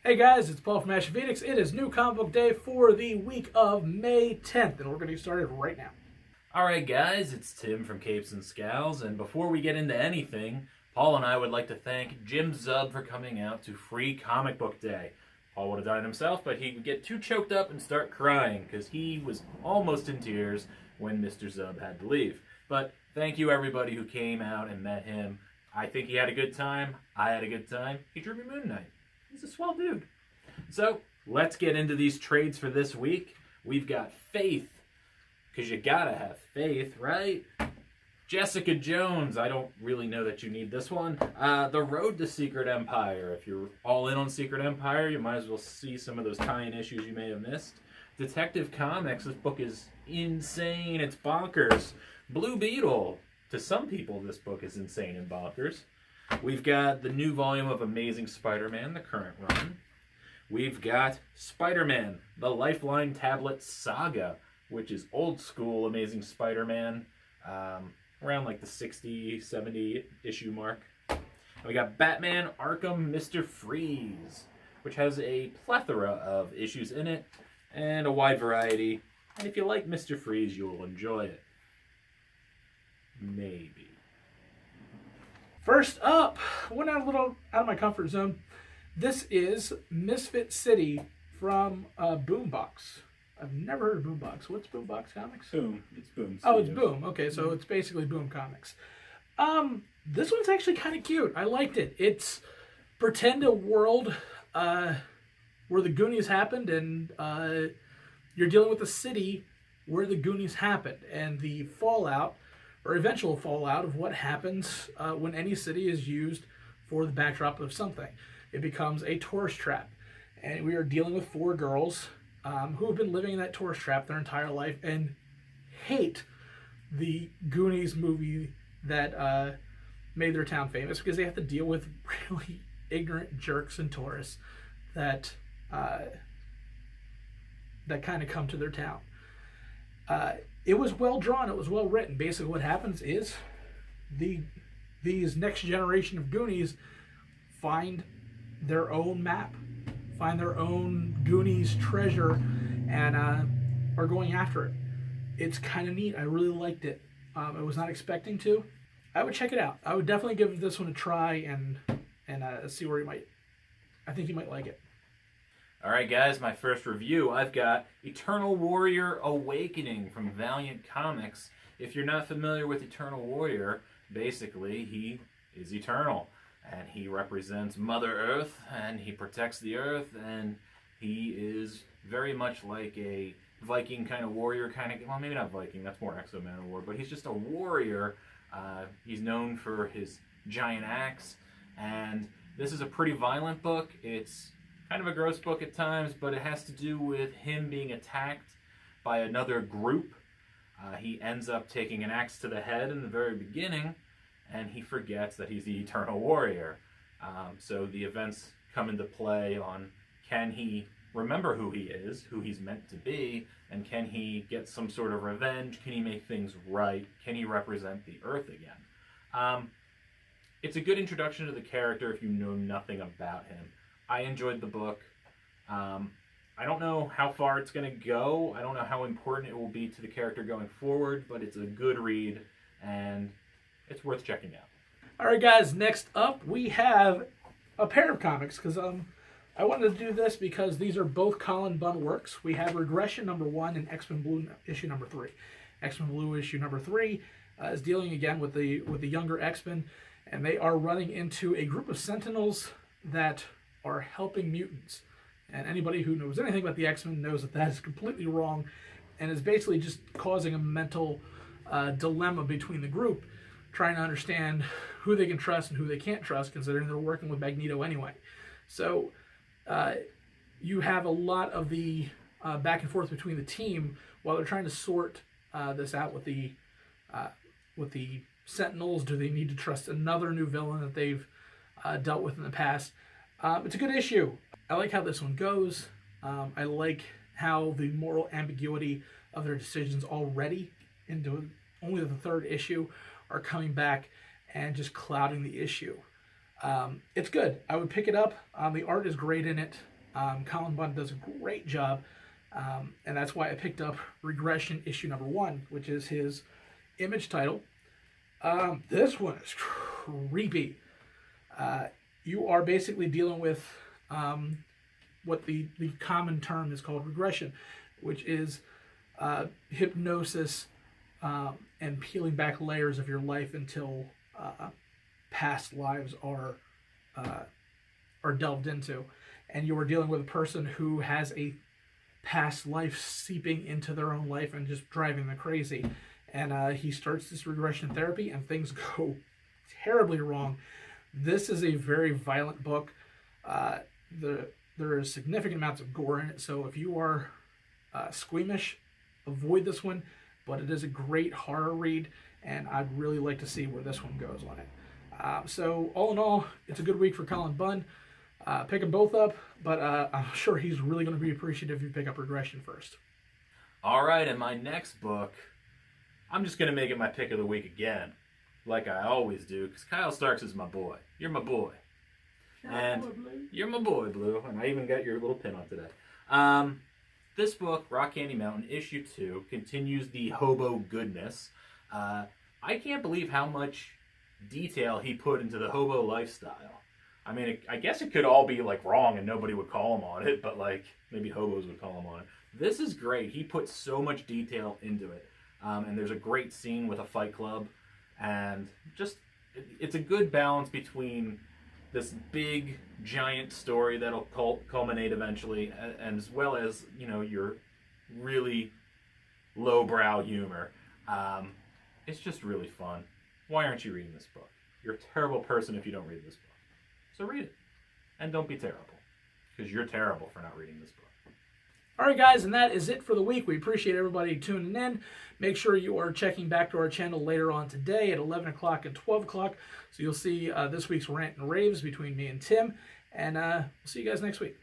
Hey guys, it's Paul from Ashen. It is New Comic Book Day for the week of May 10th, and we're going to get started right now. Alright guys, it's Tim from Capes and Scowls, and before we get into anything, Paul and I would like to thank Jim Zub for coming out to Free Comic Book Day. Paul would have done it himself, but he would get too choked up and start crying, because he was almost in tears when Mr. Zub had to leave. But thank you everybody who came out and met him. I think he had a good time. I had a good time. He drew me Moon Knight. He's a swell dude. So, let's get into these trades for this week. We've got Faith, because you gotta have faith, right? Jessica Jones, I don't really know that you need this one. The Road to Secret Empire. If you're all in on Secret Empire, you might as well see some of those tie-in issues you may have missed. Detective Comics, this book is insane. It's bonkers. Blue Beetle. To some people, this book is insane and bonkers. We've got the new volume of Amazing Spider-Man, the current run. We've got Spider-Man, the Lifeline Tablet Saga, which is old school Amazing Spider-Man, around like the 60, 70 issue mark. And we got Batman Arkham Mr. Freeze, which has a plethora of issues in it and a wide variety. And if you like Mr. Freeze, you'll enjoy it. Maybe. First up, went out a little out of my comfort zone. This is Misfit City from Boombox. I've never heard of Boombox. What's Boombox Comics? Boom. It's Boom. Oh, it's Boom. Okay, so it's basically Boom Comics. This one's actually kind of cute. I liked it. It's pretend a world where the Goonies happened, and you're dealing with a city where the Goonies happened, and the fallout or eventual fallout of what happens when any city is used for the backdrop of something. It becomes a tourist trap. And we are dealing with four girls who have been living in that tourist trap their entire life and hate the Goonies movie that made their town famous because they have to deal with really ignorant jerks and tourists that kind of come to their town. It was well drawn. It was well written. Basically, what happens is these next generation of Goonies find their own map, find their own Goonies treasure, and are going after it. It's kind of neat. I really liked it. I was not expecting to. I would check it out. I would definitely give this one a try and see where you might. I think you might like it. Alright guys, my first review, I've got Eternal Warrior Awakening from Valiant Comics. If you're not familiar with Eternal Warrior, basically he is eternal. And he represents Mother Earth, and he protects the Earth, and he is very much like a Viking kind of warrior kind of, well maybe not Viking, that's more Exo-Manowar, but he's just a warrior. He's known for his giant axe, and this is a pretty violent book. It's kind of a gross book at times, but it has to do with him being attacked by another group. He ends up taking an axe to the head in the very beginning, and he forgets that he's the Eternal Warrior. So the events come into play on, can he remember who he is, who he's meant to be, and can he get some sort of revenge? Can he make things right? Can he represent the Earth again? It's a good introduction to the character if you know nothing about him. I enjoyed the book. I don't know how far it's going to go. I don't know how important it will be to the character going forward, but it's a good read, and it's worth checking out. All right, guys, next up we have a pair of comics, because I wanted to do this because these are both Colin Bunn works. We have Regression #1 and X-Men Blue issue #3. X-Men Blue issue #3 is dealing again with the younger X-Men, and they are running into a group of Sentinels that are helping mutants. And anybody who knows anything about the X-Men knows that is completely wrong and is basically just causing a mental dilemma between the group, trying to understand who they can trust and who they can't trust, considering they're working with Magneto anyway. So you have a lot of the back and forth between the team while they're trying to sort this out with the Sentinels. Do they need to trust another new villain that they've dealt with in the past? It's a good issue. I like how this one goes. I like how the moral ambiguity of their decisions already into only the third issue are coming back and just clouding the issue. It's good. I would pick it up. The art is great in it. Colin Bunn does a great job. And that's why I picked up Regression issue number 1, which is his Image title. This one is creepy. You are basically dealing with what the common term is called regression, which is hypnosis and peeling back layers of your life until past lives are delved into. And you are dealing with a person who has a past life seeping into their own life and just driving them crazy. And he starts this regression therapy, and things go terribly wrong. This is a very violent book. There is significant amounts of gore in it, so if you are squeamish, avoid this one. But it is a great horror read, and I'd really like to see where this one goes on it. So all in all, it's a good week for Colin Bunn. Pick them both up, but I'm sure he's really going to be appreciative if you pick up Regression first. All right, and my next book, I'm just going to make it my pick of the week again, like I always do, because Kyle Starks is my boy. You're my boy. And you're my boy, Blue, and I even got your little pin on today. This book, Rock Candy Mountain, issue 2, continues the hobo goodness. I can't believe how much detail he put into the hobo lifestyle. I mean, I guess it could all be, like, wrong and nobody would call him on it, but, like, maybe hobos would call him on it. This is great. He put so much detail into it. And there's a great scene with a fight club. And just, it's a good balance between this big, giant story that'll culminate eventually, and as well as, you know, your really lowbrow humor. It's just really fun. Why aren't you reading this book? You're a terrible person if you don't read this book. So read it. And don't be terrible, because you're terrible for not reading this book. All right, guys, and that is it for the week. We appreciate everybody tuning in. Make sure you are checking back to our channel later on today at 11 o'clock and 12 o'clock. So you'll see this week's Rant and Raves between me and Tim. And we'll see you guys next week.